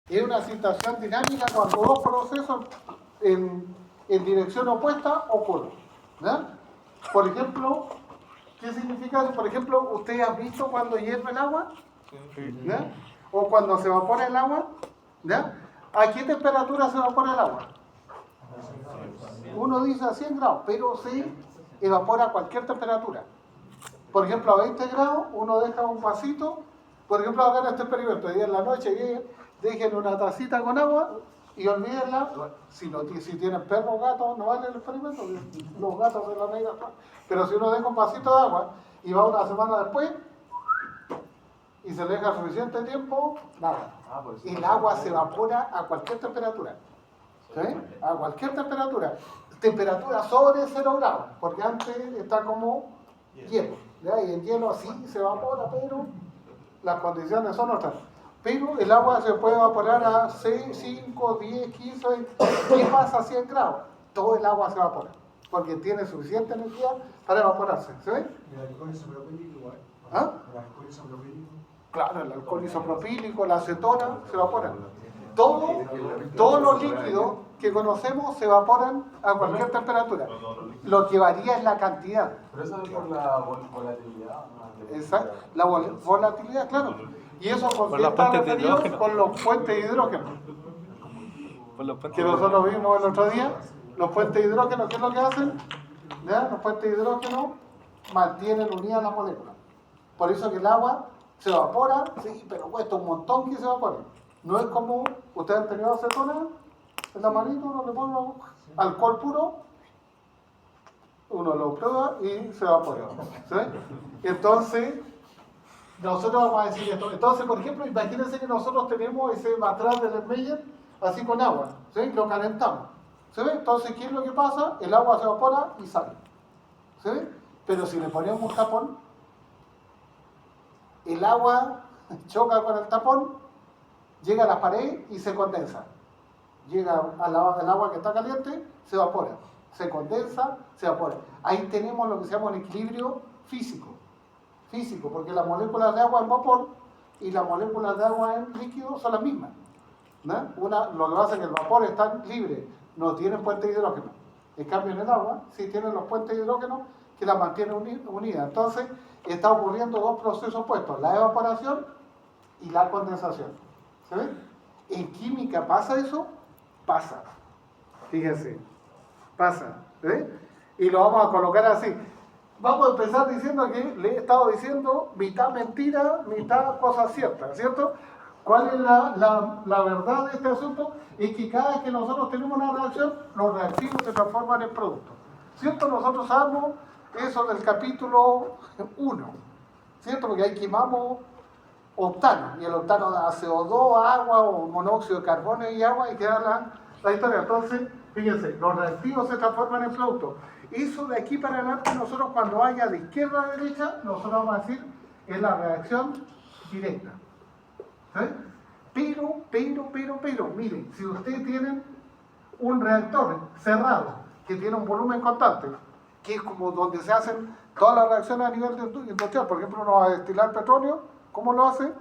Es una situación dinámica cuando dos procesos en dirección opuesta ocurren. ¿Ya? Por ejemplo, ¿qué significa eso? Por ejemplo, ¿ustedes han visto cuando hierve el agua? ¿Ya? O cuando se evapora el agua. ¿Ya? ¿A qué temperatura se evapora el agua? Uno dice a 100 grados, pero se evapora a cualquier temperatura. Por ejemplo, a 20 grados uno deja un vasito. Por ejemplo, hagan este experimento. Día en la noche dejen una tacita con agua y olvídenla. Si tienen perro o gato, no vale el experimento. Los gatos se la negan. Pero si uno deja un vasito de agua y va una semana después y se le deja suficiente tiempo, nada. El agua se evapora a cualquier temperatura. ¿Sí? A cualquier temperatura. Temperatura sobre 0 grados, porque antes está como hielo. ¿Ya? Y el hielo así se evapora, pero las condiciones son otras. Pero el agua se puede evaporar a 6, 5, 10, 15, 20. ¿Qué pasa a 100 grados? Todo el agua se evapora, porque tiene suficiente energía para evaporarse. ¿Se ve? ¿El alcohol isopropílico igual? ¿Ah? ¿El alcohol isopropílico? Claro, el alcohol isopropílico, la acetona, se evaporan. Todos los líquidos que conocemos se evaporan a cualquier temperatura. Lo que varía es la cantidad. Pero eso es por la volatilidad. Exacto. La volatilidad, claro. Y eso Por las fuentes de hidrógeno. con los puentes de hidrógeno. Que nosotros vimos el otro día. Los puentes de hidrógeno, ¿qué es lo que hacen? ¿Ya? Los puentes de hidrógeno mantienen unidas las moléculas. Por eso que el agua se evapora, sí, pero cuesta un montón que se evapore. No es como, ustedes han tenido acetona en la manito, uno le pone alcohol puro, uno lo prueba y se evapora. ¿Sí? Entonces, nosotros vamos a decir esto. Entonces, por ejemplo, imagínense que nosotros tenemos ese matraz del Ermeyer así con agua, ¿sí? Lo calentamos. ¿Se ve? Entonces, ¿qué es lo que pasa? El agua se evapora y sale. ¿Se ve? Pero si le ponemos un tapón, el agua choca con el tapón, llega a la pared y se condensa. Llega al agua que está caliente, se evapora. Se condensa, se evapora. Ahí tenemos lo que se llama un equilibrio físico. Físico, porque las moléculas de agua en vapor y las moléculas de agua en líquido son las mismas. ¿No? Lo que pasa es que el vapor está libre, no tiene puente de hidrógeno. En cambio, en el agua sí tienen los puentes de hidrógeno que las mantienen unidas. Entonces, está ocurriendo dos procesos opuestos, la evaporación y la condensación. ¿Se ve? En química pasa eso, pasa. Fíjense, pasa. ¿Ve? Y lo vamos a colocar así. Vamos a empezar diciendo que le he estado diciendo mitad mentira, mitad cosa cierta, ¿cierto? ¿Cuál es la verdad de este asunto? Es que cada vez que nosotros tenemos una reacción, los reactivos se transforman en productos. ¿Cierto? Nosotros sabemos eso del capítulo 1, ¿cierto? Porque ahí quemamos octano, y el octano da CO2, agua o monóxido de carbono y agua, y queda la historia. Entonces, fíjense, los reactivos se transforman en productos. Eso de aquí para adelante, nosotros cuando vaya de izquierda a derecha, nosotros vamos a decir, es la reacción directa. ¿Sí? Pero, miren, si ustedes tienen un reactor cerrado, que tiene un volumen constante, que es como donde se hacen todas las reacciones a nivel industrial, por ejemplo, uno va a destilar petróleo, ¿cómo lo hace?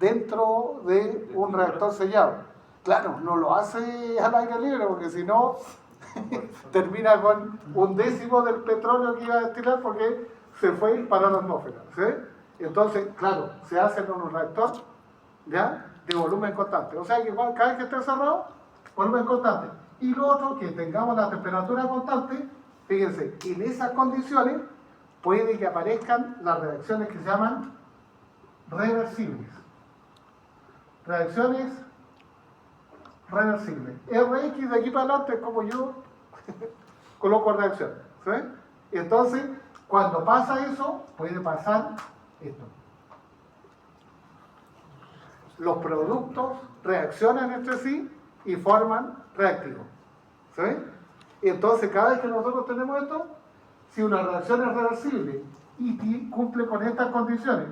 Dentro de un reactor sellado. Claro, no lo hace al aire libre, porque si no, termina con 1/10 del petróleo que iba a destilar porque se fue para la atmósfera. ¿Sí? Entonces, claro, se hace en un reactor, ¿ya?, de volumen constante. O sea que cada vez que esté cerrado, volumen constante. Y lo otro, que tengamos la temperatura constante, fíjense, en esas condiciones puede que aparezcan las reacciones que se llaman reversibles. Reacciones reversibles. RX de aquí para adelante es como yo coloco reacción. ¿Sí? Entonces, cuando pasa eso, puede pasar esto. Los productos reaccionan entre sí y forman reactivos. ¿Sí? Entonces, cada vez que nosotros tenemos esto, si una reacción es reversible y cumple con estas condiciones,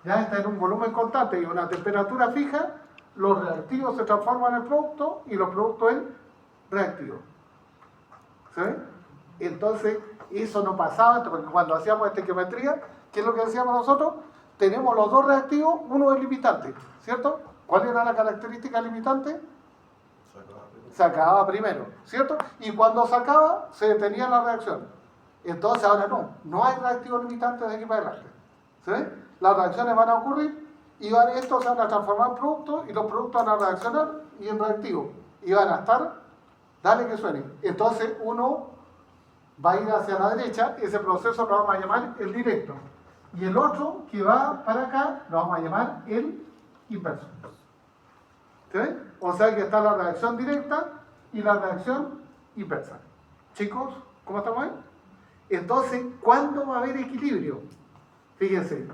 ya está en un volumen constante y una temperatura fija, los reactivos se transforman en productos y los productos en reactivos. ¿Sí? Entonces, eso no pasaba, porque cuando hacíamos estequiometría, ¿qué es lo que decíamos nosotros? Tenemos los dos reactivos, uno es limitante, ¿cierto? ¿Cuál era la característica limitante? Se acababa primero, ¿cierto? Y cuando se acaba, se detenía la reacción. Entonces ahora no hay reactivos limitantes de aquí para adelante. ¿Sí? Las reacciones van a ocurrir y estos se van a transformar en productos y los productos van a reaccionar y en reactivos. Y van a estar, dale que suene. Entonces uno va a ir hacia la derecha, ese proceso lo vamos a llamar el directo. Y el otro que va para acá lo vamos a llamar el inverso. ¿Sí? O sea que está la reacción directa y la reacción inversa. Chicos, ¿cómo estamos ahí? Entonces, ¿cuándo va a haber equilibrio? Fíjense,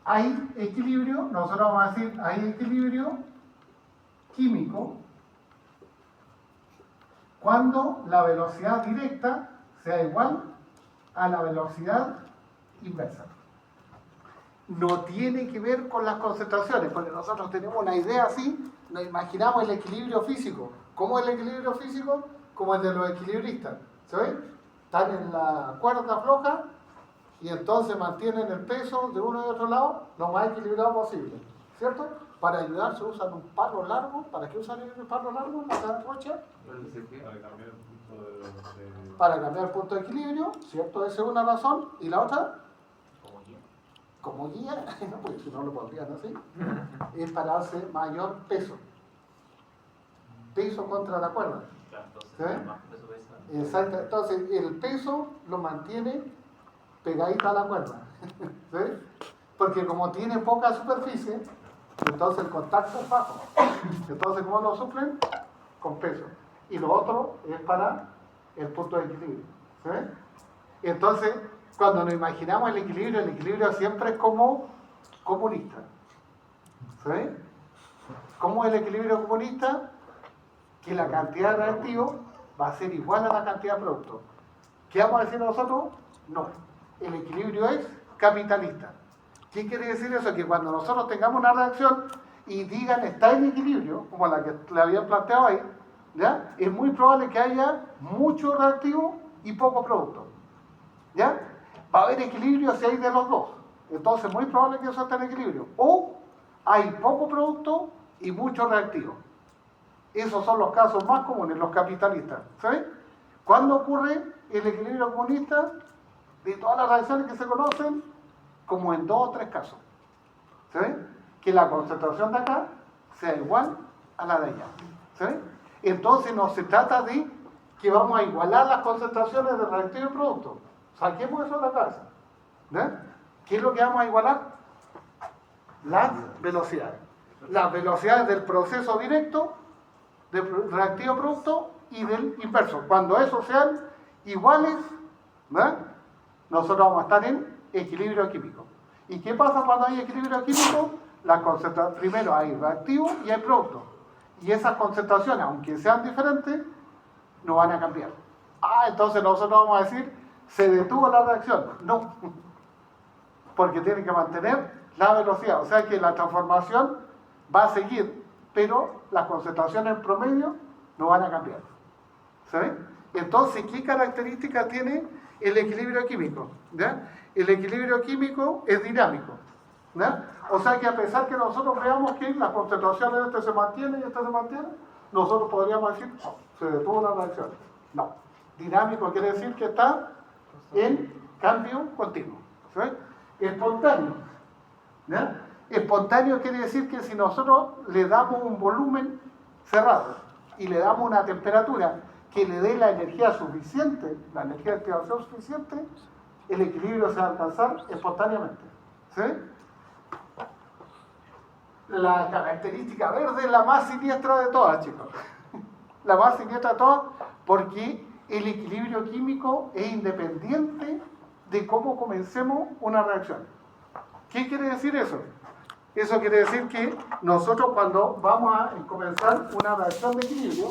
hay equilibrio, nosotros vamos a decir, hay equilibrio químico cuando la velocidad directa sea igual a la velocidad inversa. No tiene que ver con las concentraciones, porque nosotros tenemos una idea así, nos imaginamos el equilibrio físico. ¿Cómo es el equilibrio físico? Como el de los equilibristas. ¿Se ven? Están en la cuerda floja y entonces mantienen el peso de uno y otro lado lo más equilibrado posible. ¿Cierto? Para ayudar se usan un palo largo. ¿Para qué usan el palo largo? ¿La rocha? Para cambiar el punto de equilibrio, ¿cierto? Esa es una razón. ¿Y la otra? Como guía, no, porque si no lo pondrían así, es para darse mayor peso. Peso contra la cuerda. ¿Sí? Exacto. Entonces, el peso lo mantiene pegadito a la cuerda. ¿Sí? Porque como tiene poca superficie, entonces el contacto es bajo. Entonces, ¿cómo lo suplen? Con peso. Y lo otro es para el punto de equilibrio. ¿Sí? Entonces, cuando nos imaginamos el equilibrio siempre es como comunista. ¿Sí? ¿Cómo es el equilibrio comunista? Que la cantidad de reactivos va a ser igual a la cantidad de productos. ¿Qué vamos a decir nosotros? No. El equilibrio es capitalista. ¿Qué quiere decir eso? Que cuando nosotros tengamos una reacción y digan está en equilibrio, como la que le habían planteado ahí, ¿ya? Es muy probable que haya mucho reactivo y poco producto. ¿Ya? Va a haber equilibrio si hay de los dos. Entonces, muy probable que eso esté en equilibrio. O hay poco producto y mucho reactivo. Esos son los casos más comunes, los capitalistas. ¿Sí? ¿Cuándo ocurre el equilibrio comunista? De todas las reacciones que se conocen, como en 2 o 3 casos. ¿Sí? Que la concentración de acá sea igual a la de allá. ¿Sí? Entonces, no se trata de que vamos a igualar las concentraciones de reactivo y producto. Saquemos eso de la cabeza. ¿Ya? ¿Qué es lo que vamos a igualar? Las velocidades. Las velocidades del proceso directo, del reactivo producto y del inverso. Cuando esos sean iguales, ¿verdad? Nosotros vamos a estar en equilibrio químico. ¿Y qué pasa cuando hay equilibrio químico? Primero hay reactivo y hay producto. Y esas concentraciones, aunque sean diferentes, no van a cambiar. Entonces nosotros vamos a decir, se detuvo la reacción. No, porque tiene que mantener la velocidad. O sea que la transformación va a seguir, pero las concentraciones en promedio no van a cambiar. ¿Sí? Entonces, ¿qué características tiene el equilibrio químico? ¿Ya? El equilibrio químico es dinámico. ¿Ya? O sea que a pesar que nosotros veamos que las concentraciones de este se mantienen y este se mantiene, nosotros podríamos decir, se detuvo la reacción. No. Dinámico quiere decir que está en cambio continuo. ¿Sí? Espontáneo. ¿Ya? Espontáneo quiere decir que si nosotros le damos un volumen cerrado y le damos una temperatura que le dé la energía suficiente, la energía de activación suficiente, el equilibrio se va a alcanzar espontáneamente. ¿Sí? La característica verde es la más siniestra de todas, chicos. La más siniestra de todas porque el equilibrio químico es independiente de cómo comencemos una reacción. ¿Qué quiere decir eso? Eso quiere decir que nosotros cuando vamos a comenzar una reacción de equilibrio,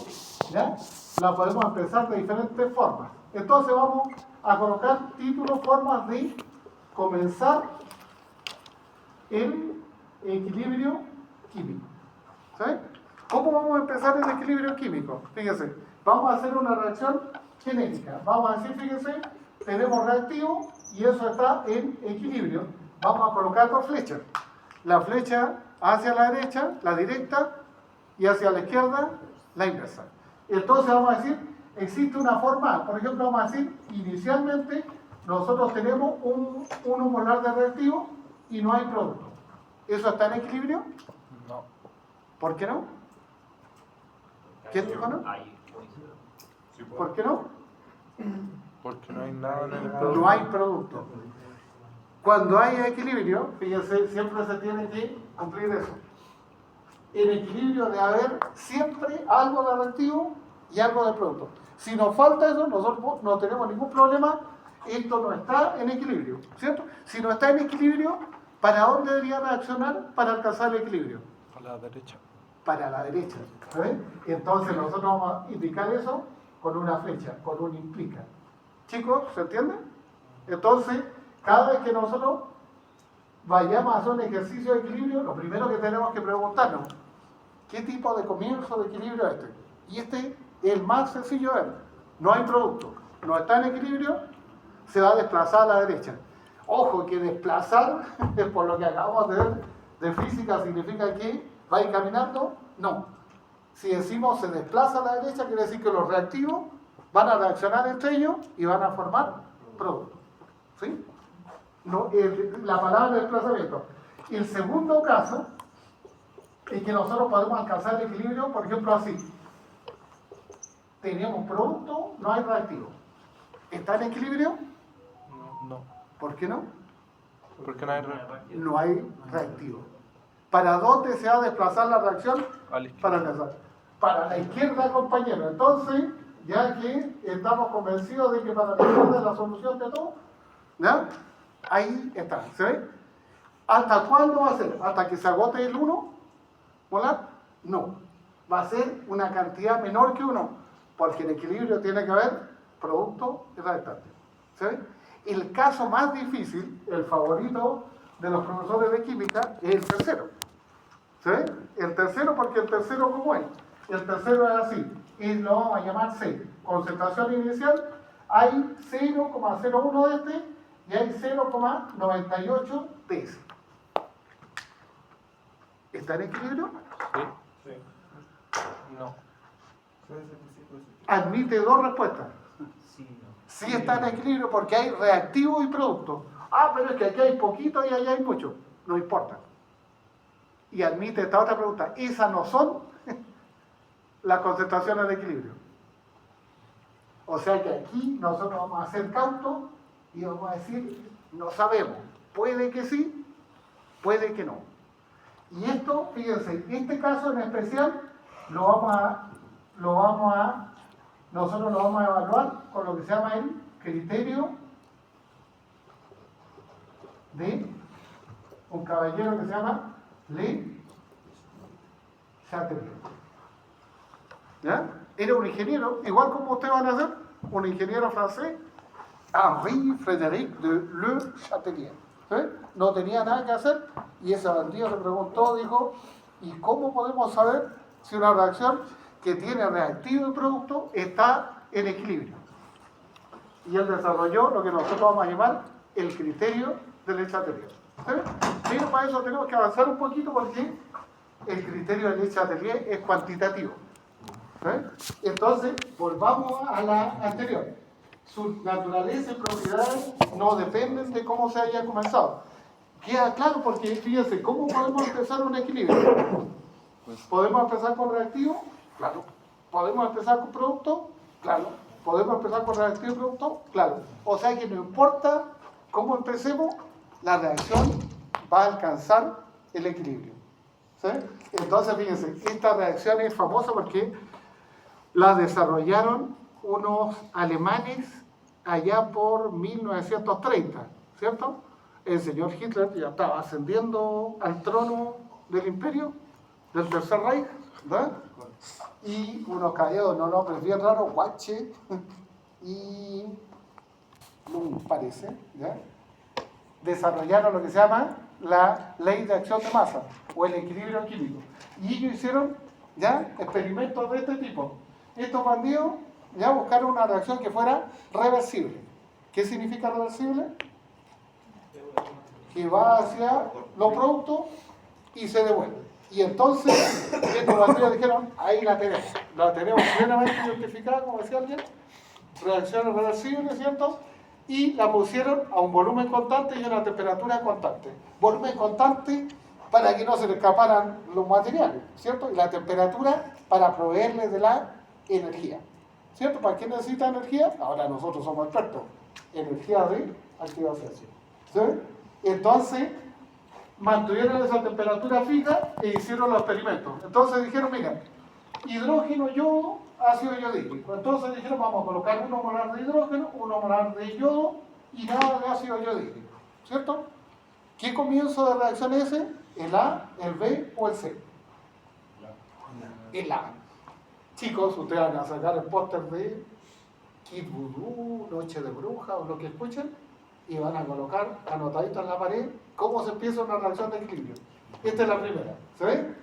¿ya? La podemos empezar de diferentes formas. Entonces vamos a colocar títulos, formas de comenzar el equilibrio químico. ¿Sí? ¿Cómo vamos a empezar el equilibrio químico? Fíjense, vamos a hacer una reacción cinética. Vamos a decir, fíjense, tenemos reactivo y eso está en equilibrio. Vamos a colocar 2 flechas. La flecha hacia la derecha, la directa, y hacia la izquierda, la inversa. Entonces vamos a decir, existe una forma, por ejemplo, vamos a decir, inicialmente nosotros tenemos un molar de reactivo y no hay producto. ¿Eso está en equilibrio? No. ¿Por qué no? ¿Quién dijo no? Sí, puede. ¿Por qué no? Porque no hay nada en el No producto. hay producto. Cuando hay equilibrio, fíjense, siempre se tiene que cumplir eso. En equilibrio debe haber siempre algo de reactivo y algo de producto. Si nos falta eso, nosotros no tenemos ningún problema. Esto no está en equilibrio, ¿cierto? Si no está en equilibrio, ¿para dónde debería reaccionar para alcanzar el equilibrio? A la derecha. Para la derecha. ¿Ves? Entonces nosotros vamos a indicar eso con una flecha, con un implica. Chicos, ¿se entiende? Entonces, cada vez que nosotros vayamos a hacer un ejercicio de equilibrio, lo primero que tenemos que preguntarnos, ¿qué tipo de comienzo de equilibrio es este? Y este es el más sencillo de ver. No hay producto, no está en equilibrio, se va a desplazar a la derecha. Ojo, que desplazar, por lo que acabamos de ver de física, significa que va a ir caminando. No. Si decimos se desplaza a la derecha, quiere decir que los reactivos van a reaccionar entre ellos y van a formar producto. ¿Sí? No, la palabra desplazamiento. El segundo caso es que nosotros podemos alcanzar el equilibrio, por ejemplo, así. Tenemos producto, no hay reactivo. ¿Está en equilibrio? No. ¿Por qué no? Porque no hay No hay reactivo. ¿Para dónde se va a desplazar la reacción? a la izquierda. Para alcanzar. Para la izquierda, compañero. Entonces, ya que estamos convencidos de que para la izquierda es la solución de todo, ¿ya? Ahí está. ¿Se ve? ¿Hasta cuándo va a ser? ¿Hasta que se agote el 1? ¿Molar? No. Va a ser una cantidad menor que 1, porque en equilibrio tiene que haber producto y reactante. ¿Se ve? El caso más difícil, el favorito de los profesores de química, es el tercero. ¿Se ve? El tercero, porque el tercero, ¿cómo es? El tercero es así, y lo vamos a llamar C. Concentración inicial, hay 0,01 de este y hay 0,98 de ese. ¿Está en equilibrio? Sí. No. Admite dos respuestas. Sí está en equilibrio porque hay reactivo y producto. Ah, pero es que aquí hay poquito y allá hay mucho. No importa. Y admite esta otra pregunta. Esas no son las concentraciones de equilibrio. O sea que aquí nosotros vamos a hacer cautos y vamos a decir, no sabemos. Puede que sí, puede que no. Y esto, fíjense, este caso en especial nosotros lo vamos a evaluar con lo que se llama el criterio de un caballero que se llama Le Chatelier. ¿Ya? Era un ingeniero, igual como ustedes van a hacer, un ingeniero francés, Henri Frédéric de Le Chatelier. ¿Sí? No tenía nada que hacer y ese bandido le preguntó, dijo, ¿y cómo podemos saber si una reacción que tiene reactivo y producto está en equilibrio? Y él desarrolló lo que nosotros vamos a llamar el criterio de Le Chatelier. ¿Sí? Pero para eso tenemos que avanzar un poquito porque el criterio de Le Chatelier es cuantitativo. ¿Sí? Entonces, volvamos a la anterior. Su naturaleza y propiedades no dependen de cómo se haya comenzado. Queda claro porque, fíjense, ¿cómo podemos empezar un equilibrio? ¿Podemos empezar con reactivo? Claro. ¿Podemos empezar con producto? Claro. ¿Podemos empezar con reactivo y producto? Claro. O sea que no importa cómo empecemos, la reacción va a alcanzar el equilibrio. ¿Sí? Entonces, fíjense, esta reacción es famosa porque la desarrollaron unos alemanes allá por 1930, ¿cierto? El señor Hitler ya estaba ascendiendo al trono del imperio, del Tercer Reich, ¿verdad? Y unos callados, no nombres bien raros, Guache y Lund, parece, ¿ya? Desarrollaron lo que se llama la ley de acción de masa o el equilibrio químico. Y ellos hicieron ya experimentos de este tipo. Estos bandidos ya buscaron una reacción que fuera reversible. ¿Qué significa reversible? Que va hacia los productos y se devuelve. Y entonces, estos banderas dijeron, ahí la tenemos plenamente identificada, como decía alguien, reacciones reversibles, ¿cierto? Y la pusieron a un volumen constante y a una temperatura constante. Volumen constante para que no se le escaparan los materiales, ¿cierto? Y la temperatura para proveerles de la energía, ¿cierto? ¿Para qué necesita energía? Ahora nosotros somos expertos. Energía de activación, ¿sí? Entonces, mantuvieron esa temperatura fija e hicieron los experimentos. Entonces dijeron, mira, hidrógeno, yodo, ácido yodídrico. Entonces dijeron, vamos a colocar 1 molar de hidrógeno, 1 molar de yodo y nada de ácido yodídrico, ¿cierto? ¿Qué comienzo de reacción es ese? ¿El A, el B o el C? El A. Chicos, ustedes van a sacar el póster de Kid Voodoo, Noche de Bruja o lo que escuchen y van a colocar anotadito en la pared cómo se empieza una reacción de equilibrio. Esta es la primera, ¿se ve?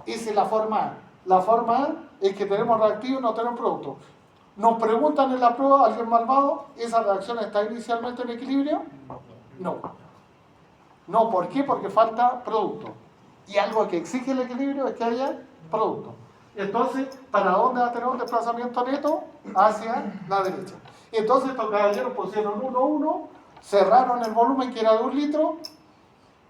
Esa es la forma A. La forma A es que tenemos reactivo y no tenemos producto. Nos preguntan en la prueba, alguien malvado, ¿esa reacción está inicialmente en equilibrio? No. No, ¿por qué? Porque falta producto. Y algo que exige el equilibrio es que haya producto. Entonces, ¿para dónde va a tener un desplazamiento neto? Hacia la derecha. Entonces estos caballeros pusieron 1, 1, cerraron el volumen que era de 1 litro,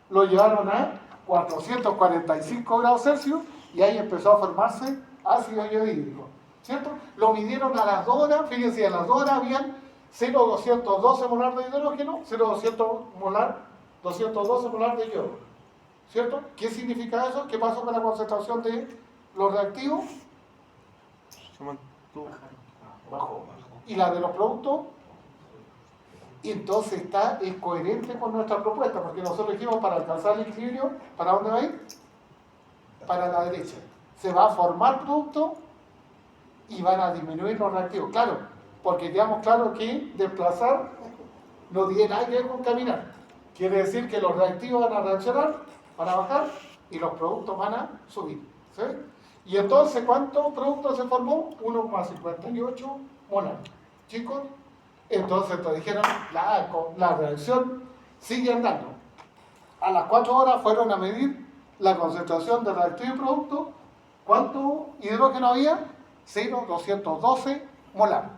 lo llevaron a 445 grados Celsius y ahí empezó a formarse ácido yodídrico, ¿cierto? Lo midieron a las 2 horas, fíjense, a las 2 horas habían 0,212 molar de hidrógeno, 212 molar de yodo, ¿cierto? ¿Qué significa eso? ¿Qué pasó con la concentración de los reactivos? Se mantuvo. Bajó. ¿Y la de los productos? Y entonces es coherente con nuestra propuesta, porque nosotros dijimos para alcanzar el equilibrio, ¿para dónde va a ir? Para la derecha. Se va a formar producto y van a disminuir los reactivos. Claro, porque quedamos claro que desplazar no tiene nada que ver con caminar. Quiere decir que los reactivos van a reaccionar, van a bajar y los productos van a subir. ¿Sí? Y entonces, ¿cuánto producto se formó? 1,58 molar. Chicos, entonces te dijeron, la reacción sigue andando. A las 4 horas fueron a medir la concentración de reactivo y producto. ¿Cuánto hidrógeno había? 0,212 molar.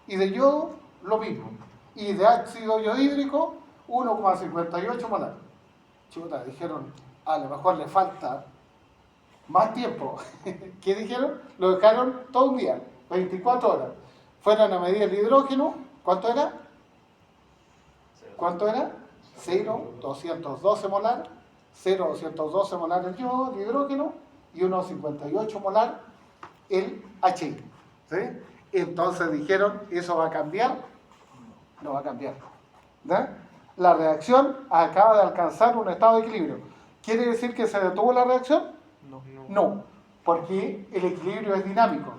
Y de yodo, lo mismo. Y de ácido yodídrico, 1,58 molar. Chuta, dijeron, a lo mejor le falta más tiempo. ¿Qué dijeron? Lo dejaron todo un día, 24 horas. Fueron a medir el hidrógeno. ¿Cuánto era? ¿Cuánto era? 0,212 molar. 0,212 molar el yodo, el hidrógeno, y 1,58 molar el HI. ¿Sí? Entonces dijeron, ¿eso va a cambiar? No va a cambiar. ¿Ya? La reacción acaba de alcanzar un estado de equilibrio. ¿Quiere decir que se detuvo la reacción? No, porque el equilibrio es dinámico.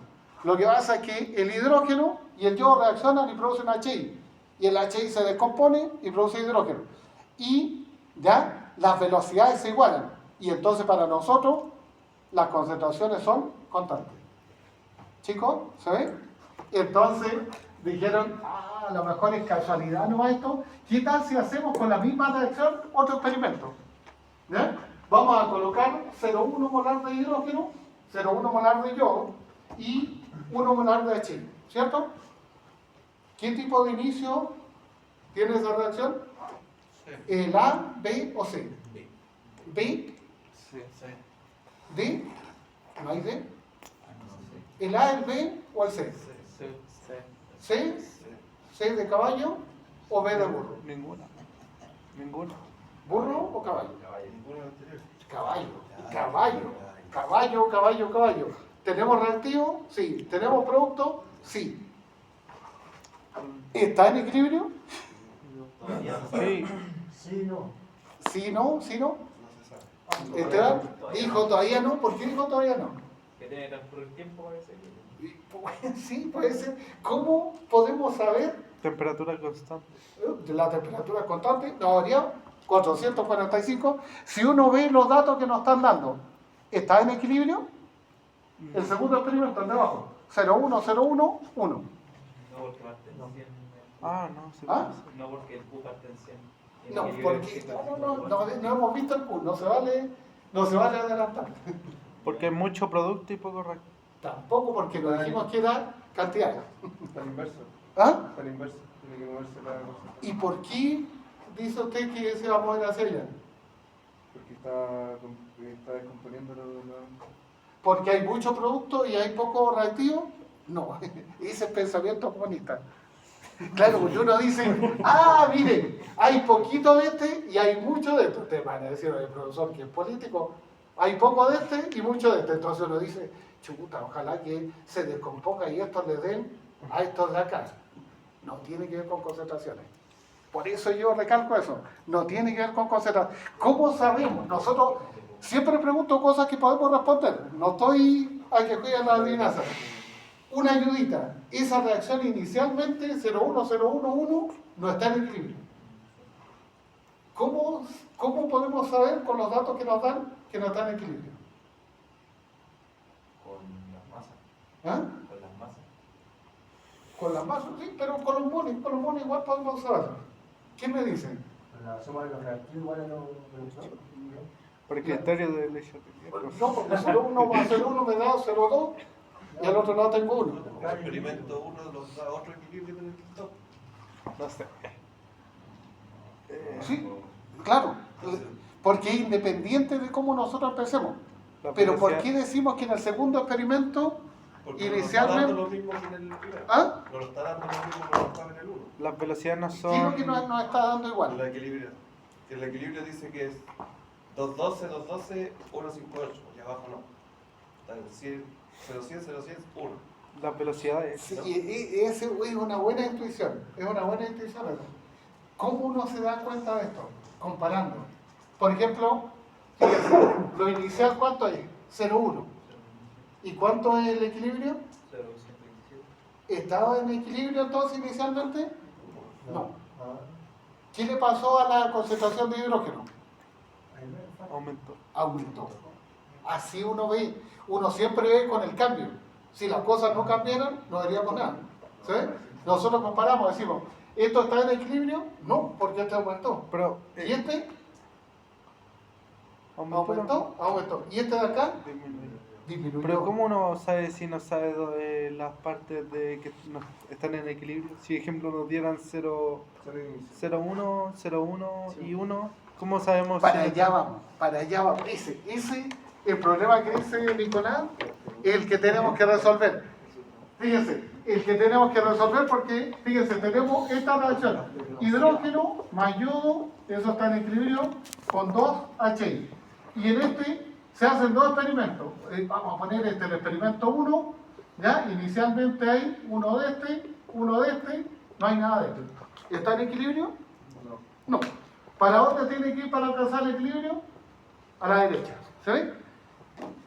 Lo que pasa es que el hidrógeno y el yodo reaccionan y producen HI. Y el HI se descompone y produce hidrógeno. Y ya las velocidades se igualan. Y entonces para nosotros las concentraciones son constantes. ¿Chicos? ¿Se ve? Entonces dijeron, a lo mejor es casualidad, ¿no? Esto. ¿Qué tal si hacemos con la misma reacción otro experimento? ¿Ya? Vamos a colocar 0,1 molar de hidrógeno, 0,1 molar de yodo y 1 molar de HI, ¿cierto? ¿Qué tipo de inicio tiene esa reacción? ¿El A, B o C? ¿B? ¿D? ¿No hay D? ¿El A, el B o el C? ¿C? ¿C de caballo o B de burro? Ninguna. ¿Burro o caballo? Caballo. ¿Tenemos reactivo? Sí. ¿Tenemos producto? Sí. ¿Está en equilibrio? Sí. Sí, no. Sí, no. Esteban dijo todavía no. ¿Por qué dijo todavía no? Que tiene que transcurrir tiempo para ese equilibrio. Sí, puede ser. ¿Cómo podemos saber Temperatura constante. la temperatura constante? Nos daría 445. Si uno ve los datos que nos están dando, ¿está en equilibrio? El segundo experimento, el de abajo. 0,1, 0,1, 1. No porque parte en 100. No, sí. ¿Ah? No porque el Q parte en 100. No, porque no hemos visto el Q. No se vale No se vale adelantar. Porque hay mucho producto y poco reactivo. Tampoco porque nos dijimos que era cantidad. Al inverso. ¿Ah? Al inverso. Tiene que moverse la cosa. ¿Y por qué dice usted que se va a mover hacia allá? Porque está descomponiendo lo. ¿Porque hay mucho producto y hay poco reactivo? No, ese es pensamiento comunista. Claro, porque uno dice, miren, hay poquito de este y hay mucho de este. Ustedes van a decir, el profesor que es político, hay poco de este y mucho de este. Entonces uno dice, chuta, ojalá que se descomponga y estos le den a estos de acá. No tiene que ver con concentraciones. Por eso yo recalco eso, no tiene que ver con concentraciones. ¿Cómo sabemos? Nosotros siempre pregunto cosas que podemos responder. No estoy a que jueguen la adivinanza. Una ayudita. Esa reacción inicialmente 01011 no está en equilibrio. ¿Cómo podemos saber con los datos que nos dan que no está en equilibrio? Con las masas. ¿Ah? Con las masas. Con las masas, sí, pero con los monos igual podemos saberlo. ¿Qué me dicen? La suma de los reactivos igual a los reductores. Por el criterio de Leicester. No, porque 0,1 más 0,1 me da 0,2 y al otro lado tengo 1. El experimento 1 nos da otro equilibrio en el top. No sé. Sí, claro, porque es independiente de cómo nosotros pensemos. La Pero ¿por velocidad- qué decimos que en el segundo experimento Porque inicialmente... no lo está dando lo mismo que en el primero. ¿Ah? No lo está dando lo mismo que lo estaba en el 1. Las velocidades no ¿Qué es lo que son... nos está dando igual? El equilibrio. Que el equilibrio dice que es 212, 212, 158. Y abajo no. Está en 100, 0100, 0100, 1. Las velocidades... Sí, y esa es una buena intuición, es una buena intuición. ¿Cómo uno se da cuenta de esto? Comparando. Por ejemplo, fíjense, lo inicial, ¿cuánto es? 0,1. ¿Y cuánto es el equilibrio? 0,127. ¿Estaba en equilibrio entonces inicialmente? No. Ah, ¿Qué le pasó a la concentración de hidrógeno? ahí me falta. Aumentó. Aumentó. Así uno ve, uno siempre ve con el cambio. Si las cosas no cambiaran, no haríamos nada. ¿Sí? Nosotros comparamos, decimos, ¿esto está en equilibrio? No, porque este aumentó. Pero... ¿Y este? aumentó. Aumentó. ¿Y este de acá? Disminuyó. Disminuyó. Pero ¿cómo uno sabe si no sabe las partes de que no están en equilibrio? Si, ejemplo, nos dieran 0, 0,1, 0,1 y 1, ¿cómo sabemos Para si... allá vamos, para allá vamos. Ese, el problema que dice Nicolás, es el que tenemos que resolver. Fíjense, el que tenemos que resolver porque, fíjense, tenemos esta reacción. Hidrógeno más yodo, eso está en equilibrio con 2HI. Y en este se hacen dos experimentos. Vamos a poner el experimento 1, ¿ya? Inicialmente hay uno de este, no hay nada de este. ¿Está en equilibrio? No. ¿Para dónde tiene que ir para alcanzar el equilibrio? A la derecha. ¿Se ve?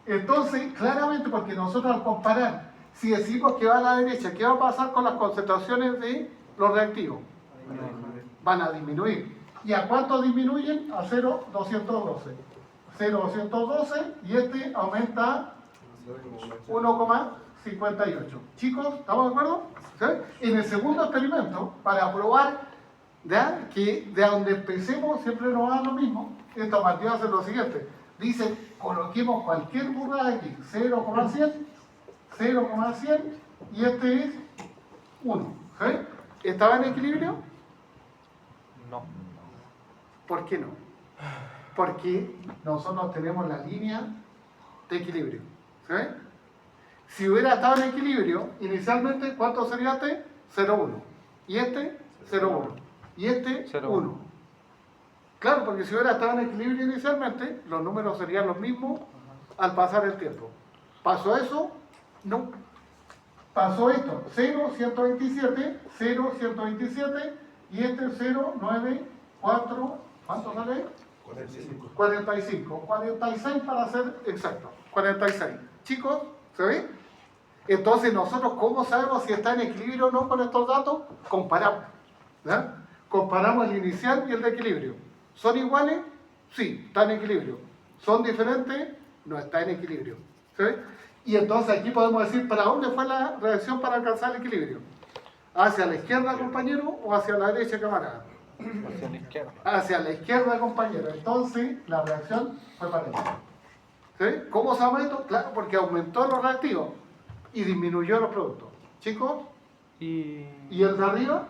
Entonces, claramente, porque nosotros al comparar, si decimos que va a la derecha, ¿qué va a pasar con las concentraciones de los reactivos? Van a disminuir. ¿Y a cuánto disminuyen? A 0,212. 0,212 y este aumenta a 1,58. Chicos, ¿estamos de acuerdo? ¿Sí? En el segundo experimento, para probar ¿ya? Que de donde empecemos siempre nos da lo mismo, esta partida hace lo siguiente. Dicen, coloquemos cualquier burrada aquí, 0,100, 0,100 y este es 1. ¿Sí? ¿Estaba en equilibrio? No. ¿Por qué no? Porque nosotros tenemos la línea de equilibrio. ¿Sí? Si hubiera estado en equilibrio, inicialmente, ¿cuánto sería este? 0,1. Y este, 0,1. Y este, 0,1. 1. Claro, porque si hubiera estado en equilibrio inicialmente, los números serían los mismos al pasar el tiempo. ¿Pasó eso? No. Pasó esto, 0,127, 0,127 y este 0,94, ¿cuánto sale? 45. 45, 46 para ser exacto, 46. Chicos, ¿se ve? Entonces nosotros, ¿cómo sabemos si está en equilibrio o no con estos datos? Comparamos. ¿Ya? Comparamos el inicial y el de equilibrio. ¿Son iguales? Sí, están en equilibrio. ¿Son diferentes? No está en equilibrio. ¿Sí? Y entonces aquí podemos decir, ¿para dónde fue la reacción para alcanzar el equilibrio? ¿Hacia la izquierda, compañero, o hacia la derecha, camarada? Hacia la izquierda. Hacia la izquierda, compañero. Entonces, la reacción fue para allá. ¿Sí? ¿Cómo se llama esto? Claro, porque aumentó los reactivos y disminuyó los productos. Chicos, ¿y el de arriba?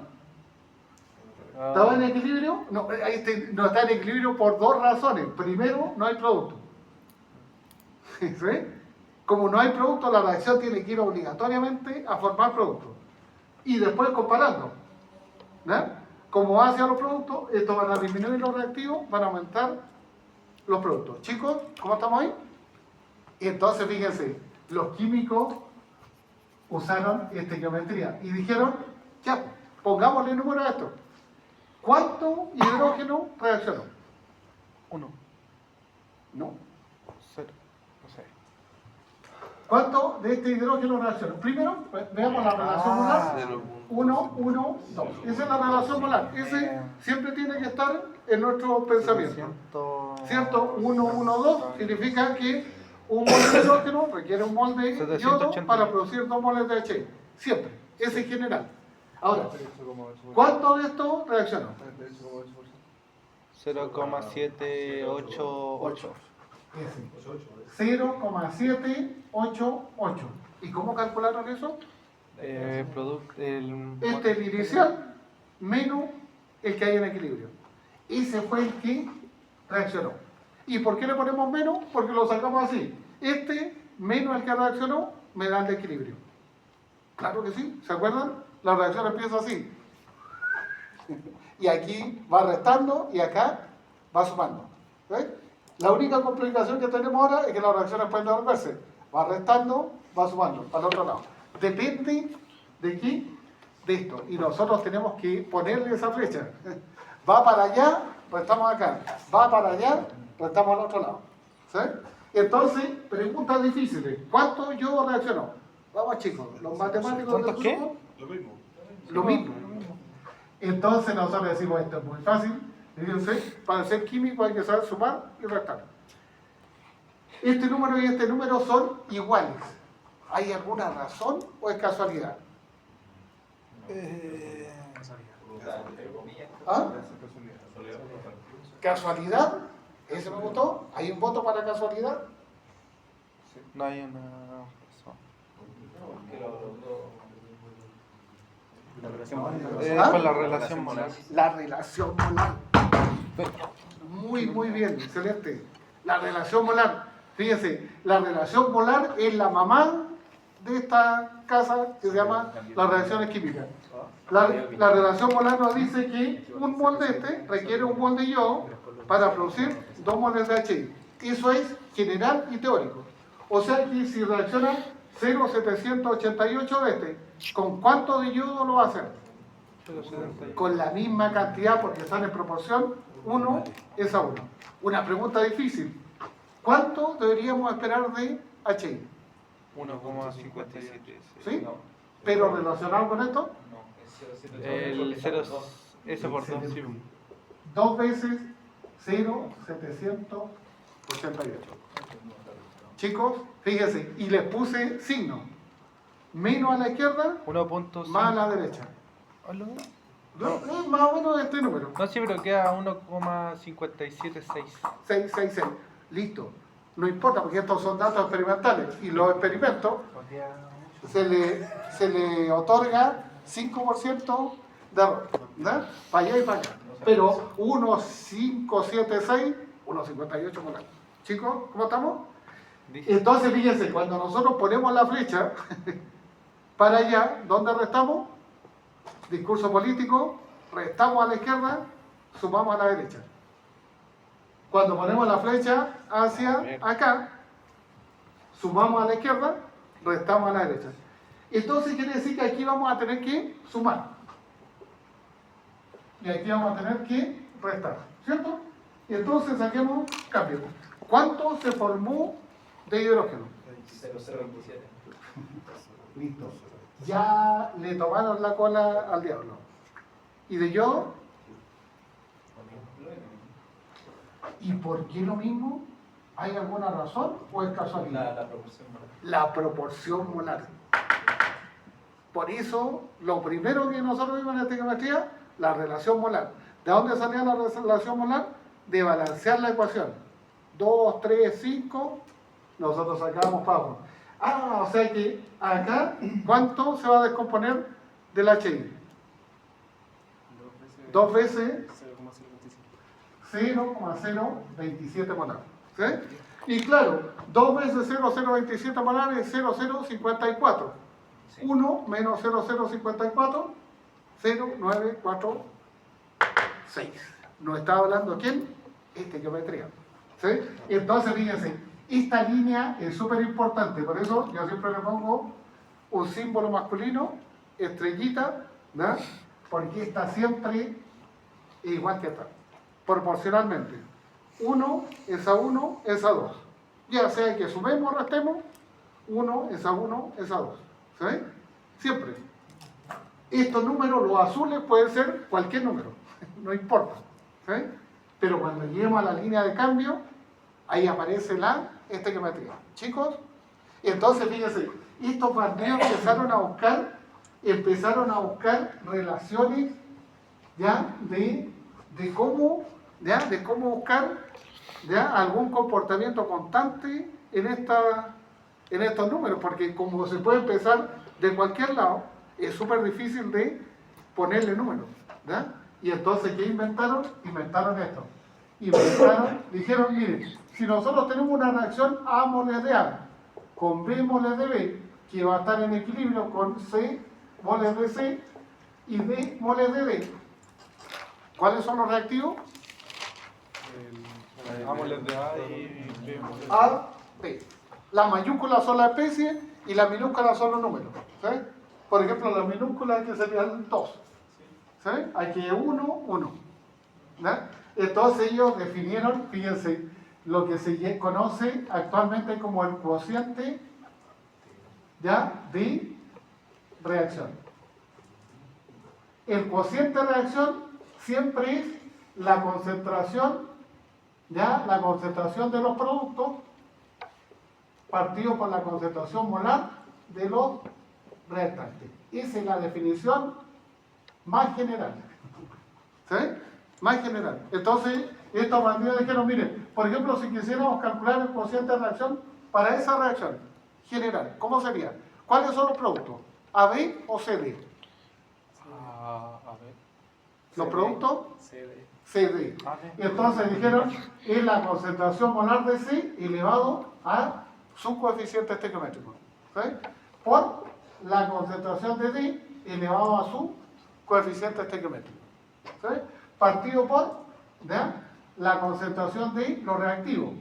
¿Estaba en equilibrio? No, no está en equilibrio por dos razones. Primero, no hay producto. ¿Sí? Como no hay producto, la reacción tiene que ir obligatoriamente a formar producto. Y después comparando. ¿No? Como va hacia los productos, estos van a disminuir los reactivos, van a aumentar los productos. Chicos, ¿cómo estamos ahí? Entonces, fíjense, los químicos usaron esta geometría y dijeron, ya, pongámosle número a esto. ¿Cuánto hidrógeno reaccionó? 1, No. 0, no sé. ¿Cuánto de este hidrógeno reaccionó? Primero, veamos la relación molar. 1, 1, 2. Esa es la relación molar. Ese siempre tiene que estar en nuestro pensamiento. ¿Cierto? 1, 1, 2 significa que un mol de hidrógeno requiere un mol de yodo 780. para producir 2 moles de H. Siempre. Ese es general. Ahora, ¿cuánto de esto reaccionó? 0,788. 0,788. ¿Y cómo calcularon eso? Este es el inicial menos el que hay en equilibrio. Ese fue el que reaccionó. ¿Y por qué le ponemos menos? Porque lo sacamos así. Este menos el que reaccionó me da el de equilibrio. Claro que sí. ¿Se acuerdan? La reacción empieza así. Y aquí va restando y acá va sumando. ¿Ves? La única complicación que tenemos ahora es que las reacciones pueden devolverse. Va restando, va sumando, para el otro lado. Depende de qué, de esto. Y nosotros tenemos que ponerle esa flecha. Va para allá, restamos acá. Va para allá, restamos al otro lado. ¿Sí? Entonces, preguntas difíciles. ¿Cuánto yodo reaccionó? Vamos chicos, los matemáticos del ¿Cuántos qué? grupo, Lo mismo. lo mismo. Entonces nosotros decimos esto es muy fácil. Fíjense, para ser químico hay que saber sumar y restar. Este número y este número son iguales. ¿Hay alguna razón o es casualidad? ¿Ah? ¿Casualidad? ¿Ese me gustó? ¿Hay un voto para casualidad? No hay una razón. La relación molar. ¿Ah? Con la relación molar. La relación molar. Muy, muy bien, excelente. La relación molar. Fíjense, la relación molar es la mamá de esta casa que se llama las reacciones químicas. La relación molar nos dice que un mol de este requiere un mol de yodo para producir 2 moles de HI. Eso es general y teórico. O sea que si reacciona 0,788 de este, ¿con cuánto de yodo lo va a hacer? 0,78. Con la misma cantidad porque están en proporción 1 es a 1. Una pregunta difícil. ¿Cuánto deberíamos esperar de HI? 1,57. ¿Sí? ¿Pero relacionado con esto? El 0, ese por 2, sí. 2 veces 0,788. Chicos, fíjense, y les puse signo. Menos a la izquierda, 1.5. más a la derecha. Hola. ¿No? Es más o menos este número. No, sí, pero queda 1,576. 666. Listo. No importa porque estos son datos experimentales y los experimentos se le otorga 5% de error. ¿No? Para allá y para acá. Pero 1,576, 1,58 molar. Chicos, ¿cómo estamos? Entonces, fíjense, cuando nosotros ponemos la flecha para allá, ¿dónde restamos? Discurso político, restamos a la izquierda, sumamos a la derecha. Cuando ponemos la flecha hacia acá, sumamos a la izquierda, restamos a la derecha. Entonces quiere decir que aquí vamos a tener que sumar. Y aquí vamos a tener que restar, ¿cierto? Y entonces saquemos cambio. ¿Cuánto se formó de hidrógeno? 0,027. Listo. Ya le tomaron la cola al diablo. ¿Y de yodo? ¿Y por qué lo mismo? ¿Hay alguna razón o es casualidad? La proporción molar. La proporción molar. Por eso, lo primero que nosotros vimos en esta geometría, la relación molar. ¿De dónde salía la relación molar? De balancear la ecuación. 2, 3, 5, nosotros sacamos para 1. Ah, o sea que acá, ¿cuánto se va a descomponer del HI? 2 veces 0,027 molar. ¿Sí? Y claro, 2 veces 0,027 molar es 0,054. 1 menos 0,054, 0,946. ¿Nos está hablando quién? Estequiometría. ¿Sí? Entonces, fíjense, esta línea es súper importante, por eso yo siempre le pongo un símbolo masculino, estrellita, ¿no? Porque está siempre igual que esta, proporcionalmente. 1 es a 1 es a 2. Ya sea que sumemos o restemos, 1 es a 1 es a 2. ¿Sí? Siempre. Estos números, los azules, pueden ser cualquier número, no importa. ¿Sí? Pero cuando lleguemos a la línea de cambio, ahí aparece la estequiometría. Chicos, entonces fíjense, estos banderos empezaron a buscar relaciones ya de cómo buscar ya algún comportamiento constante en estos números, porque como se puede empezar de cualquier lado, es súper difícil de ponerle números, ¿ya? Y entonces, ¿qué inventaron? Inventaron esto. Dijeron, miren, si nosotros tenemos una reacción A moles de A con B moles de B, que va a estar en equilibrio con C moles de C y D moles de D, ¿cuáles son los reactivos? A moles de A y B moles de A, B. Las mayúsculas son la especie y las minúsculas son los números. ¿Sí? Por ejemplo, las minúsculas que serían 2. ¿Sí? Aquí es 1, 1. ¿Ya? Entonces ellos definieron, fíjense, lo que se conoce actualmente como el cociente, ¿ya?, de reacción. El cociente de reacción siempre es la concentración, ¿ya?, la concentración de los productos partido por la concentración molar de los reactantes. Esa es la definición más general. ¿Sí? Más general. Entonces, estos bandidos dijeron, miren, por ejemplo, si quisiéramos calcular el cociente de reacción para esa reacción general, ¿cómo sería? ¿Cuáles son los productos? ¿AB o CD? A ver. ¿Los productos? CD. CD. Y entonces dijeron, es la concentración molar de C elevado a su coeficiente estequiométrico. ¿Sí? Por la concentración de D elevado a su coeficiente estequiométrico. ¿Sí? Partido por, ¿ya?, la concentración de los reactivos.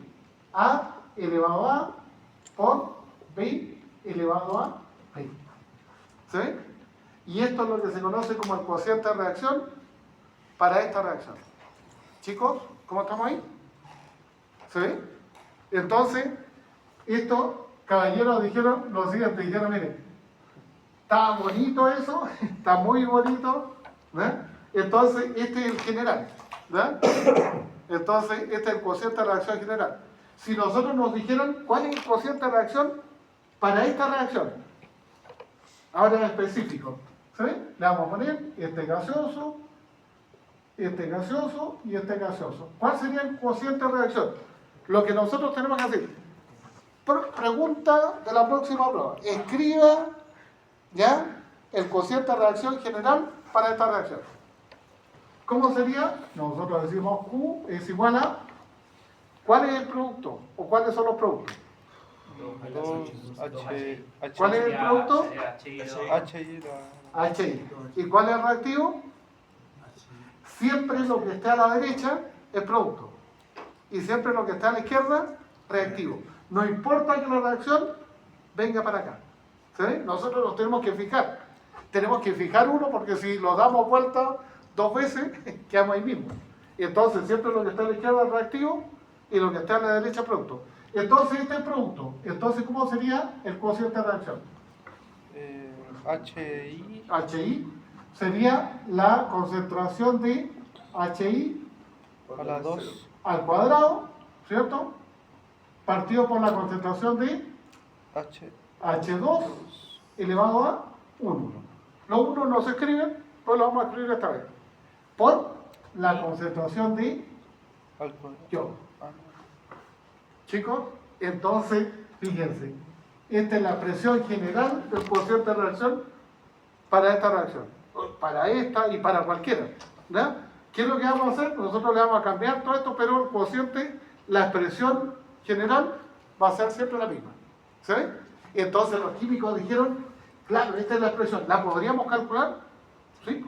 A elevado a por B elevado a B. ¿Sí? Y esto es lo que se conoce como el cociente de reacción para esta reacción. Chicos, ¿cómo estamos ahí? ¿Sí? Entonces, estos caballeros dijeron lo siguiente, dijeron, miren, está bonito eso, está muy bonito, ¿verdad? Entonces, este es el general, ¿verdad? Entonces, este es el cociente de reacción general. Si nosotros nos dijeran cuál es el cociente de reacción para esta reacción, ahora en específico, ¿sí? Le vamos a poner este gaseoso y este gaseoso. ¿Cuál sería el cociente de reacción? Lo que nosotros tenemos que hacer. Pregunta de la próxima prueba. Escriba, ¿ya?, el cociente de reacción general para esta reacción. ¿Cómo sería? Nosotros decimos Q es igual a, ¿cuál es el producto? ¿O cuáles son los productos? ¿Cuál es el producto? HI. ¿Y cuál es el reactivo? Siempre lo que esté a la derecha es producto. Y siempre lo que está a la izquierda, reactivo. No importa que la reacción venga para acá. ¿Sí? Nosotros nos tenemos que fijar. Tenemos que fijar uno porque si lo damos vuelta 2 veces, quedamos ahí mismo. Y entonces siempre lo que está a la izquierda es reactivo y lo que está a la derecha es producto. Entonces este es producto. Entonces, ¿cómo sería el cociente de reacción? HI sería la concentración de HI a la 2 al cuadrado, ¿cierto? Partido por la concentración de H2 elevado a 1. Los 1 no se escriben, pues lo vamos a escribir esta vez. Por la concentración de al cuadrado. yodo. Chicos, entonces Fíjense, esta es la presión general del cociente de reacción para esta reacción, para esta y para cualquiera. ¿Ya? ¿Qué es lo que vamos a hacer? Nosotros le vamos a cambiar todo esto, pero el cociente, la expresión general va a ser siempre la misma. ¿Sí? Entonces los químicos dijeron, claro, esta es la expresión, ¿la podríamos calcular? Sí,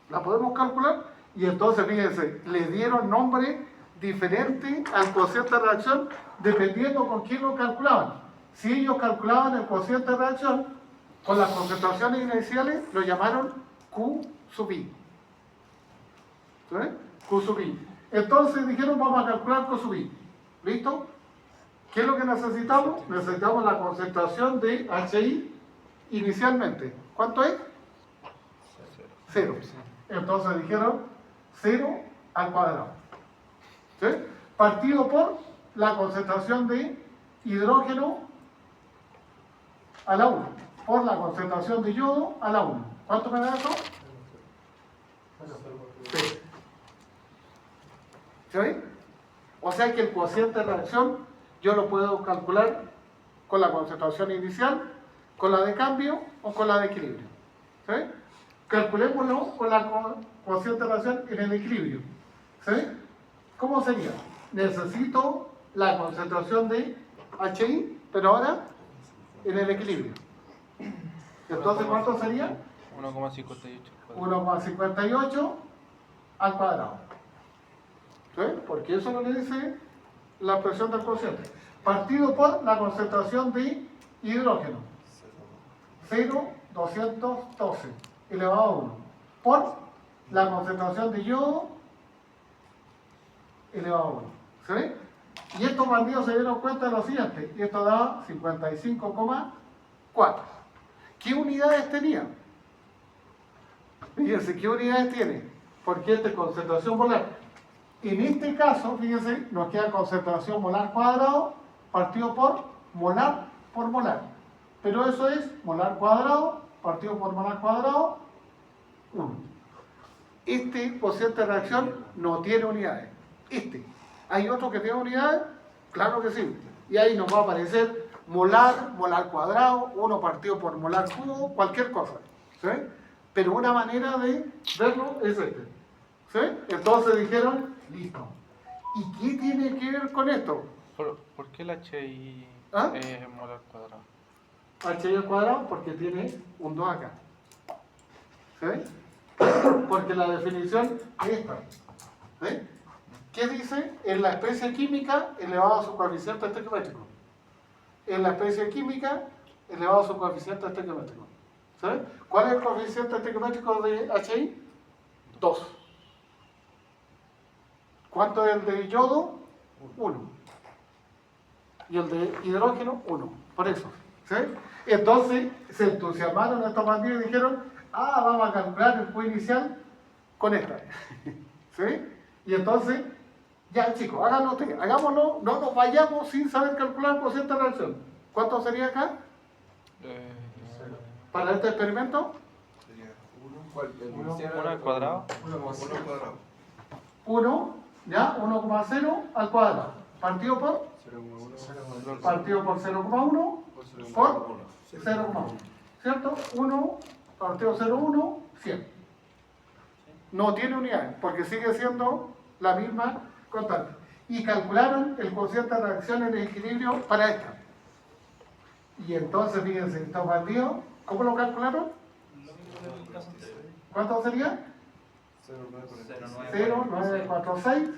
la podemos calcular. Y entonces, fíjense, le dieron nombre diferente al cociente de reacción dependiendo con quién lo calculaban. Si ellos calculaban el cociente de reacción con las concentraciones iniciales, lo llamaron Q sub I. ¿Sí? Q sub I. Entonces dijeron, vamos a calcular Q sub I. ¿Listo? ¿Qué es lo que necesitamos? Necesitamos la concentración de HI inicialmente. ¿Cuánto es? 0. Entonces dijeron 0 al cuadrado. ¿Sí? Partido por la concentración de hidrógeno a la 1, por la concentración de yodo a la 1. ¿Cuánto me da eso? 0. ¿Sí? O sea que el cociente de reacción yo lo puedo calcular con la concentración inicial, con la de cambio o con la de equilibrio. ¿Sí? Calculémoslo con la cociente de reacción en el equilibrio. ¿Sí? ¿Cómo sería? Necesito la concentración de HI, pero ahora en el equilibrio. Entonces, ¿cuánto sería? 1,58. 1,58 al cuadrado. ¿Sí? Porque eso es lo que dice la presión del cociente. Partido por la concentración de hidrógeno. 0,212 elevado a 1. Por la concentración de yodo elevado a 1. ¿Sí? Y estos bandidos se dieron cuenta de lo siguiente. Y esto da 55,4. ¿Qué unidades tenía? Fíjense, ¿qué unidades tiene? Porque esta es concentración molar. En este caso, fíjense, nos queda concentración molar cuadrado partido por molar. Pero eso es molar cuadrado partido por molar cuadrado, 1. Este cociente de reacción no tiene unidades. ¿Hay otro que tiene unidades? Claro que sí. Y ahí nos va a aparecer molar cuadrado, 1 partido por molar cubo, cualquier cosa. ¿Sí? Pero una manera de verlo es este. ¿Sí? Entonces dijeron, listo. ¿Y qué tiene que ver con esto? ¿Por qué el HI ¿Ah? es molar cuadrado? HI al cuadrado porque tiene un 2 acá. ¿Sí? Porque la definición es esta. ¿Sí? ¿Qué dice? En la especie química elevado a su coeficiente estequiométrico. En la especie química elevado a su coeficiente estequiométrico. ¿Sí? ¿Cuál es el coeficiente estequiométrico de HI? 2. ¿Cuánto es el de yodo? 1. Y el de hidrógeno, 1. Por eso. ¿Sí? Entonces se entusiasmaron estos bandidos y dijeron, vamos a calcular el Q inicial con esta. ¿Sí? Y entonces, ya chicos, háganlo ustedes, hagámoslo, no nos vayamos sin saber calcular el cociente de reacción. ¿Cuánto sería acá? Para este experimento, Sería 1 al cuadrado. 1 cuadrado. 1, ya, 1,0 al cuadrado. Partido por 0,1. partido por 0,1 por 0,1. ¿Cierto? 1 partido 0,1, 100. No tiene unidades, porque sigue siendo la misma constante. Y calcularon el cociente de reacción en el equilibrio para esta. Y entonces, fíjense, estos bandidos, ¿cómo lo calcularon? ¿Cuánto sería? 0,946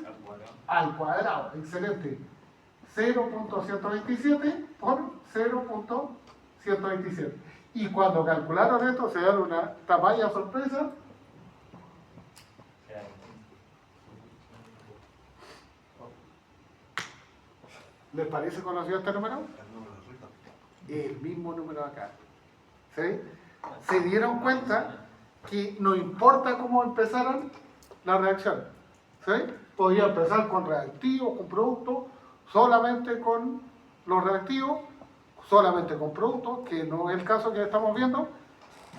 al cuadrado. Excelente. 0.127 por 0.127. Y cuando calcularon esto, se dieron una tamaña sorpresa. ¿Les parece conocido este número? El mismo número acá. ¿Sí? Se dieron cuenta que no importa cómo empezaran la reacción. ¿Sí? Podía empezar con reactivos, con productos, solamente con los reactivos, solamente con productos, que no es el caso que estamos viendo,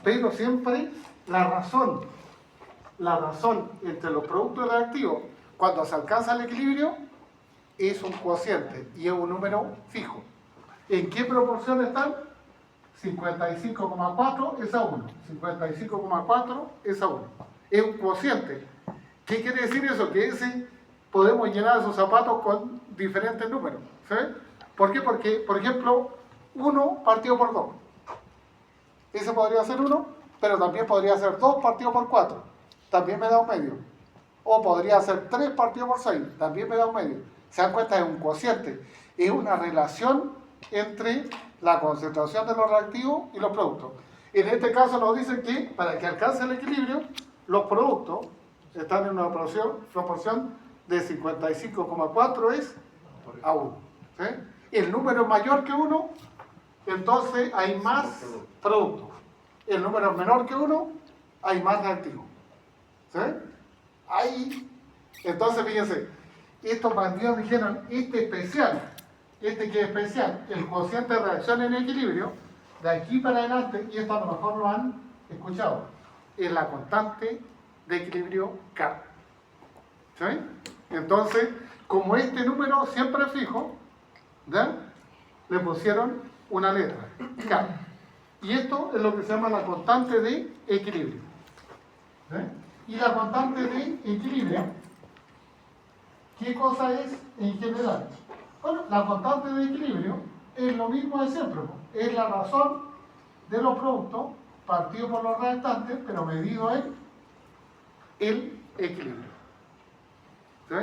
pero siempre la razón entre los productos y reactivos, cuando se alcanza el equilibrio, es un cociente y es un número fijo. ¿En qué proporción están? 55,4 es a 1. 55,4 es a 1. Es un cociente. ¿Qué quiere decir eso? Que ese podemos llenar esos zapatos con diferentes números. ¿Sí? ¿Por qué? Porque, por ejemplo, 1 partido por 2. Ese podría ser 1, pero también podría ser 2 partido por 4. También me da un medio. O podría ser 3 partido por 6. También me da un medio. ¿Se dan cuenta? Es un cociente. Es una relación entre la concentración de los reactivos y los productos. En este caso nos dicen que para que alcance el equilibrio, los productos están en una proporción de 55,4 es a 1. ¿Sí? El número es mayor que 1, entonces hay más productos. El número es menor que 1, hay más reactivos. ¿Sí? Ahí, entonces fíjense, estos bandidos dijeron, este especial, este que es especial, el cociente de reacción en equilibrio, de aquí para adelante, y esto a lo mejor lo han escuchado, es la constante de equilibrio K. ¿Sí? Entonces, como este número siempre es fijo, ¿ya? Le pusieron una letra, K. Y esto es lo que se llama la constante de equilibrio. ¿Sí? Y la constante de equilibrio, ¿qué cosa es en general? Bueno, la constante de equilibrio es lo mismo de siempre. Es la razón de los productos partido por los restantes, pero medido en el equilibrio. ¿Sí?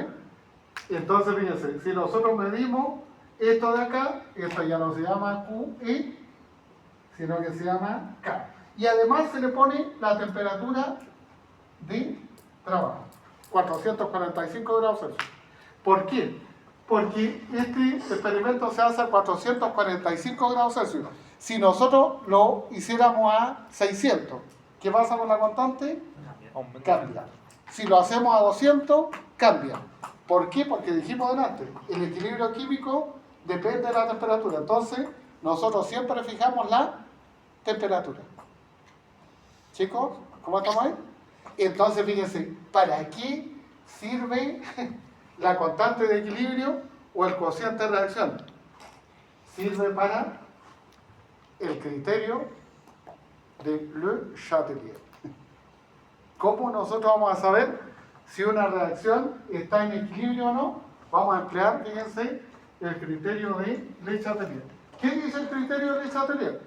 Entonces, fíjense, si nosotros medimos esto de acá, esto ya no se llama QE, sino que se llama K. Y además se le pone la temperatura de trabajo, 445 grados Celsius. ¿Por qué? Porque este experimento se hace a 445 grados Celsius. Si nosotros lo hiciéramos a 600, ¿qué pasa con la constante? Cambia. Si lo hacemos a 200, cambia. ¿Por qué? Porque dijimos delante, el equilibrio químico depende de la temperatura. Entonces, nosotros siempre fijamos la temperatura. Chicos, ¿cómo estamos ahí? Entonces, fíjense, ¿para qué sirve la constante de equilibrio o el cociente de reacción? Sirve para el criterio de Le Chatelier. ¿Cómo nosotros vamos a saber si una reacción está en equilibrio o no? Vamos a emplear, fíjense, el criterio de Le Chatelier. ¿Qué dice el criterio de Le Chatelier?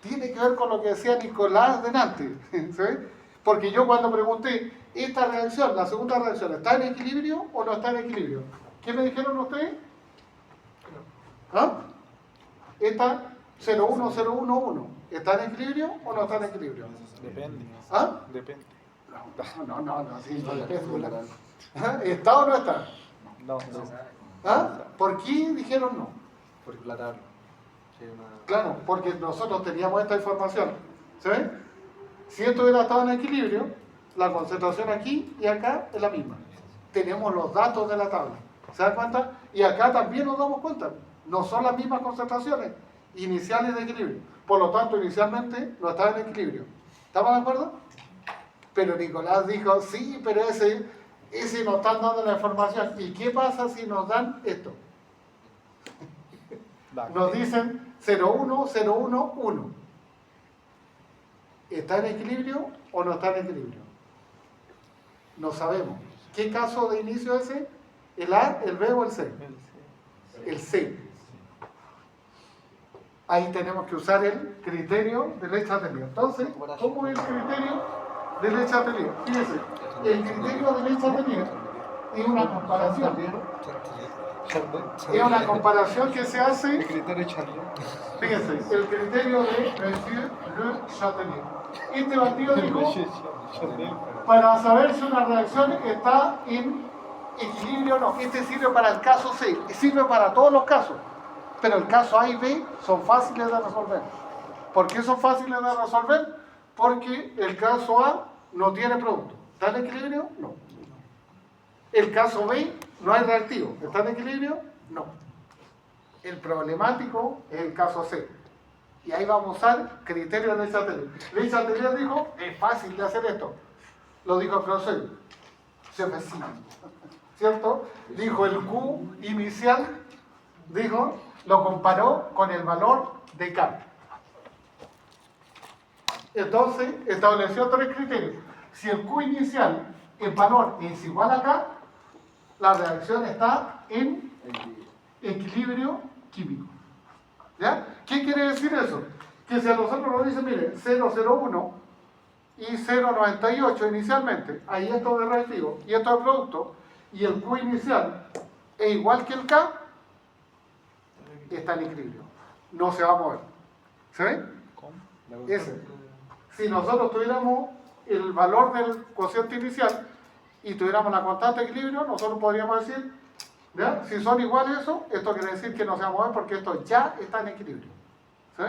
Tiene que ver con lo que decía Nicolás delante. ¿Sí? Porque yo cuando pregunté, ¿esta reacción, la segunda reacción, está en equilibrio o no está en equilibrio? ¿Qué me dijeron ustedes? ¿Ah? Esta 01011, ¿está en equilibrio o no está en equilibrio? Depende. ¿Ah? Depende. No, sí, no depende. ¿Ah? ¿Está o no está? No. ¿Ah? ¿Por qué dijeron no? Porque la tabla. Claro, porque nosotros teníamos esta información. ¿Sí? Si esto hubiera estado en equilibrio, la concentración aquí y acá es la misma. Tenemos los datos de la tabla. ¿Se dan cuenta? Y acá también nos damos cuenta. No son las mismas concentraciones iniciales de equilibrio. Por lo tanto, inicialmente no estaba en equilibrio. ¿Estamos de acuerdo? Pero Nicolás dijo, sí, pero ese nos están dando la información. ¿Y qué pasa si nos dan esto? Nos dicen 01011. ¿Está en equilibrio o no está en equilibrio? No sabemos. ¿Qué caso de inicio es ese? ¿El A, el B o el C? El C. Ahí tenemos que usar el criterio de Le Chatelier. Entonces, ¿cómo es el criterio de Le Chatelier? Fíjense, el criterio de Le Chatelier es una comparación. Es una comparación que se hace. El criterio Chandler. Fíjense, el criterio de Monsieur Le Chatelier. Este bandido dijo, para saber si una reacción está en equilibrio o no. Este sirve para el caso C, sirve para todos los casos. Pero el caso A y B son fáciles de resolver. ¿Por qué son fáciles de resolver? Porque el caso A no tiene producto. ¿Está en equilibrio? No. El caso B no hay reactivo. ¿Está en equilibrio? No. El problemático es el caso C. Y ahí vamos a usar criterios de Le Chatelier. Le Chatelier dijo, es fácil de hacer esto. Lo dijo Clausel. Se fácil. ¿Cierto? Dijo el Q inicial, dijo lo comparó con el valor de K. Entonces, estableció 3 criterios. Si el Q inicial, el valor es igual a K, la reacción está en equilibrio químico. ¿Ya? ¿Qué quiere decir eso? Que si a nosotros nos dicen, mire, 0,01 y 0,98 inicialmente, ahí esto de reactivo y esto de producto, y el Q inicial es igual que el K, está en equilibrio. No se va a mover. ¿Se ve? ¿Cómo? Ese. Si nosotros tuviéramos el valor del cociente inicial y tuviéramos la constante de equilibrio, nosotros podríamos decir, ¿ya? Si son iguales eso, esto quiere decir que no se va a mover porque esto ya está en equilibrio. ¿Sí?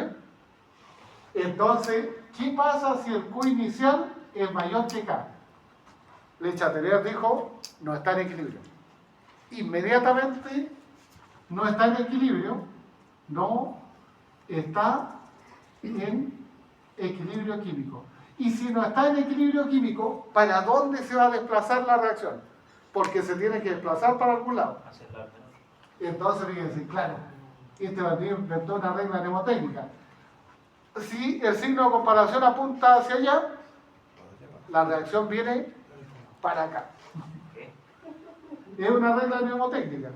Entonces, ¿qué pasa si el Q inicial es mayor que K? Le Chatelier dijo, no está en equilibrio. Inmediatamente, no está en equilibrio, no está en equilibrio químico. Y si no está en equilibrio químico, ¿para dónde se va a desplazar la reacción? Porque se tiene que desplazar para algún lado. Entonces, fíjense, claro, este bandido inventó una regla mnemotécnica. Si el signo de comparación apunta hacia allá, la reacción viene para acá. Es una regla mnemotécnica.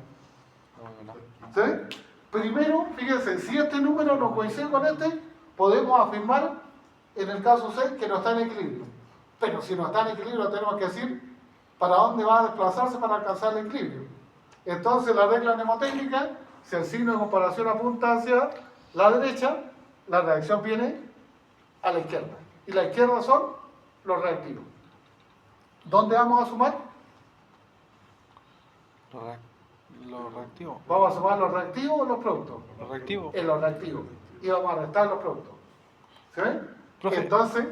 ¿Sí? Primero, fíjense, si este número no coincide con este, podemos afirmar, en el caso C, que no está en equilibrio. Pero si no está en equilibrio, tenemos que decir para dónde va a desplazarse para alcanzar el equilibrio. Entonces, la regla mnemotécnica, si el signo de comparación apunta hacia la derecha, la reacción viene a la izquierda. Y la izquierda son los reactivos. ¿Dónde vamos a sumar? Los reactivos. ¿Vamos a sumar los reactivos o los productos? Los reactivos. En los reactivos. Y vamos a restar los productos. ¿Se ven? Profe. Entonces,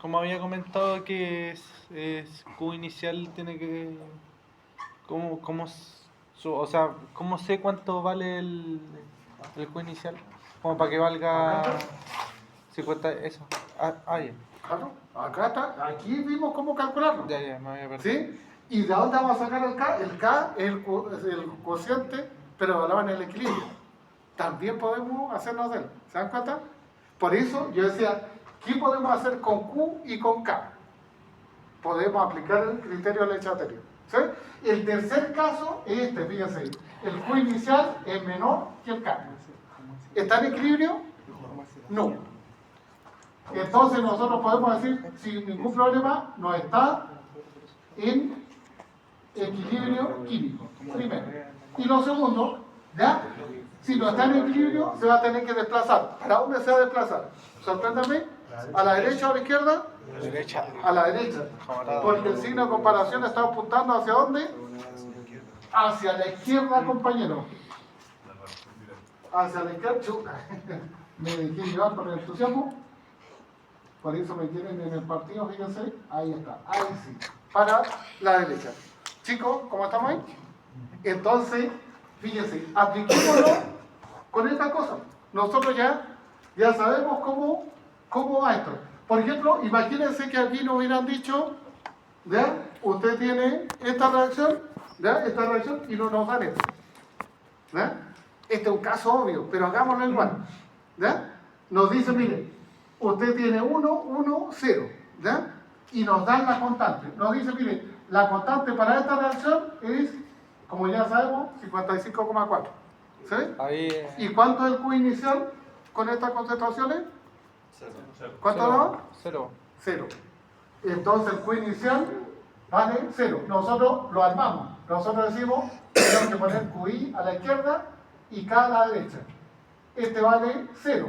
Como había comentado que es Q inicial, tiene que... o sea, ¿cómo sé cuánto vale el Q inicial? Como para que valga 50, eso. Ya. claro, acá está, aquí vimos cómo calcularlo. Ya, me había perdido. ¿Sí? ¿Y de dónde vamos a sacar el K? El K es el cociente, pero evaluado en el equilibrio. También podemos hacernos de él. ¿Se dan cuenta? Por eso yo decía, ¿qué podemos hacer con Q y con K? Podemos aplicar el criterio de Chatelier. ¿Sí? El tercer caso es este, fíjense. El Q inicial es menor que el K. ¿Está en equilibrio? No. Entonces nosotros podemos decir, sin ningún problema, no está en equilibrio químico, primero. Y lo segundo, ¿ya? Si no está en equilibrio, se va a tener que desplazar. ¿Para dónde se va a desplazar? Sorpréndame, ¿a la derecha o a la izquierda? Derecha. A la derecha. Porque el signo de comparación está apuntando ¿hacia dónde? Hacia la izquierda, compañero. Hacia la izquierda. Chuta. Me dejé llevar por el entusiasmo. Por eso me tienen en el partido, fíjense. Ahí está. Ahí sí. Para la derecha. Chicos, ¿cómo estamos ahí? Entonces, fíjense, apliquémoslo con esta cosa. Nosotros ya sabemos cómo va esto. Por ejemplo, imagínense que aquí nos hubieran dicho, ¿ya? Usted tiene esta reacción, ¿ya? Esta reacción y no nos dan esto. ¿Ya? Este es un caso obvio, pero hagámoslo igual. ¿Ya? Nos dice, mire, usted tiene 1, 1, 0. ¿Ya? Y nos dan la constante. Nos dice, mire, la constante para esta reacción es, como ya sabemos, 55,4. ¿Sí? Ahí. ¿Y cuánto es el Q inicial con estas concentraciones? ¿Cuánto daba? 0. 0. Entonces el Q inicial vale 0. Nosotros lo armamos. Nosotros decimos, tenemos que poner QI a la izquierda y K a la derecha. Este vale 0.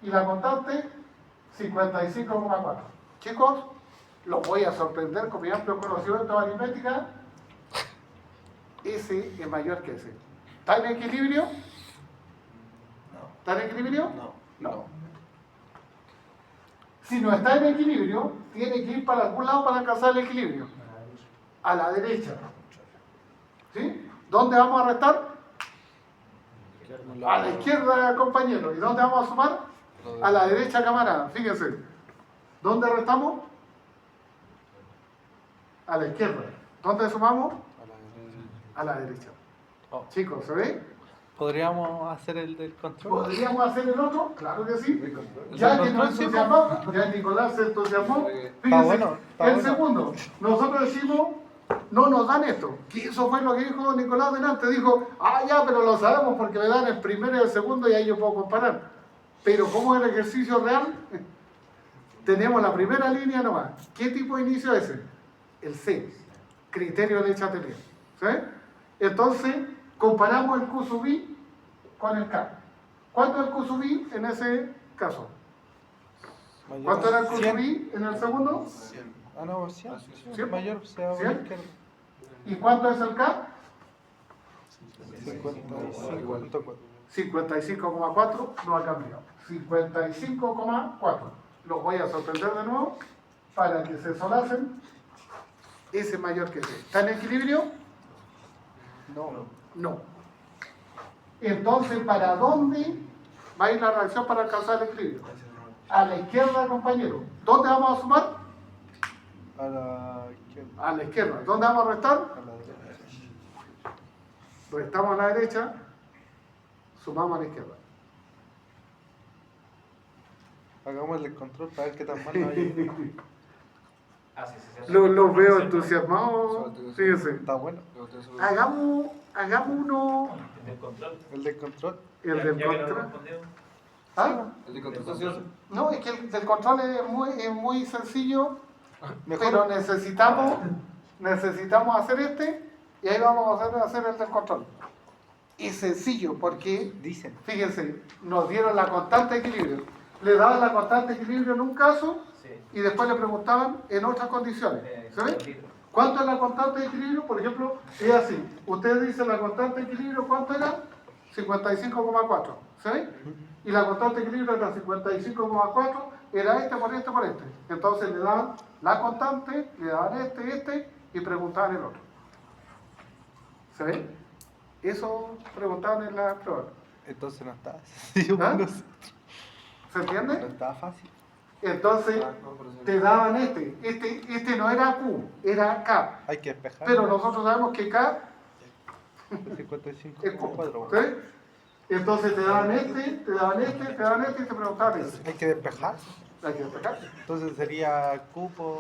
Y la constante, 55,4. Chicos, los voy a sorprender con mi amplio conocimiento de aritmética. Ese es mayor que ese. ¿Está en equilibrio? No. ¿Está en equilibrio? No. No. Si no está en equilibrio, tiene que ir para algún lado para alcanzar el equilibrio. A la derecha. ¿Sí? ¿Dónde vamos a restar? A la izquierda, compañero. ¿Y dónde vamos a sumar? A la derecha, camarada. Fíjense. ¿Dónde restamos? A la izquierda. ¿Dónde sumamos? A la derecha. Oh. Chicos, ¿se ve? ¿Podríamos hacer el del control? ¿Podríamos hacer el otro? Claro que sí. ¿El control? Ya ¿El que nos control, sí, entusiasmamos, ya Nicolás se entusiasmó. Fíjense, bueno, está el bueno. segundo, nosotros decimos, no nos dan esto. Que eso fue lo que dijo Nicolás delante. Dijo, ya, pero lo sabemos porque me dan el primero y el segundo y ahí yo puedo comparar. Pero ¿cómo es el ejercicio real? Tenemos la primera línea nomás. ¿Qué tipo de inicio es ese? El C, criterio de Chatelier. ¿Sí? Entonces, comparamos el Q sub I con el K. ¿Cuánto es el Q sub I en ese caso? ¿Cuánto era el Q sub I en el segundo? Ah, no, 100. ¿Cien? Mayor se va a 100. izquierda. ¿Y cuánto es el K? 55.4. 55,4 no ha cambiado. 55,4. Los voy a sorprender de nuevo para que se solacen. Ese es mayor que ese. ¿Está en equilibrio? No. No. Entonces, ¿para dónde va a ir la reacción para alcanzar el equilibrio? A la izquierda, compañero. ¿Dónde vamos a sumar? A la izquierda. A la izquierda. ¿Dónde vamos a restar? A la derecha. Restamos a la derecha, sumamos a la izquierda. Hagamos el control para ver qué tan mal nos vaya. Ah, sí, sí, sí. Los veo entusiasmados. Fíjense. Está bueno. Hagamos uno, El del control. El del control. el Ya- del ya que no control. respondieron. ¿Ah? ¿El de control? No, es que el del control es muy sencillo, Mejor. pero necesitamos hacer este y ahí vamos a hacer el del control. Es sencillo porque, Dicen. fíjense, nos dieron la constante de equilibrio. Le daban la constante de equilibrio en un caso Sí. y después le preguntaban en otras condiciones. ¿Se ve? ¿Cuánto es la constante de equilibrio? Por ejemplo, es así. Ustedes dicen la constante de equilibrio, ¿cuánto era? 55,4. ¿Se ve? Y la constante de equilibrio era 55,4, era este por este por este. Entonces le daban la constante, le daban este y preguntaban el otro. ¿Se ve? Eso preguntaban en la prueba. Entonces no estaba sencillo. ¿Ah? No sé. ¿Se No entiende? estaba fácil. Entonces te daban este no era Q, era K. Hay que despejar. Pero nosotros sabemos que K es Q. 55.4. ¿Sí? Entonces te daban te daban y te preguntaban ese. Hay que despejar. Hay que destacar. Entonces sería Q por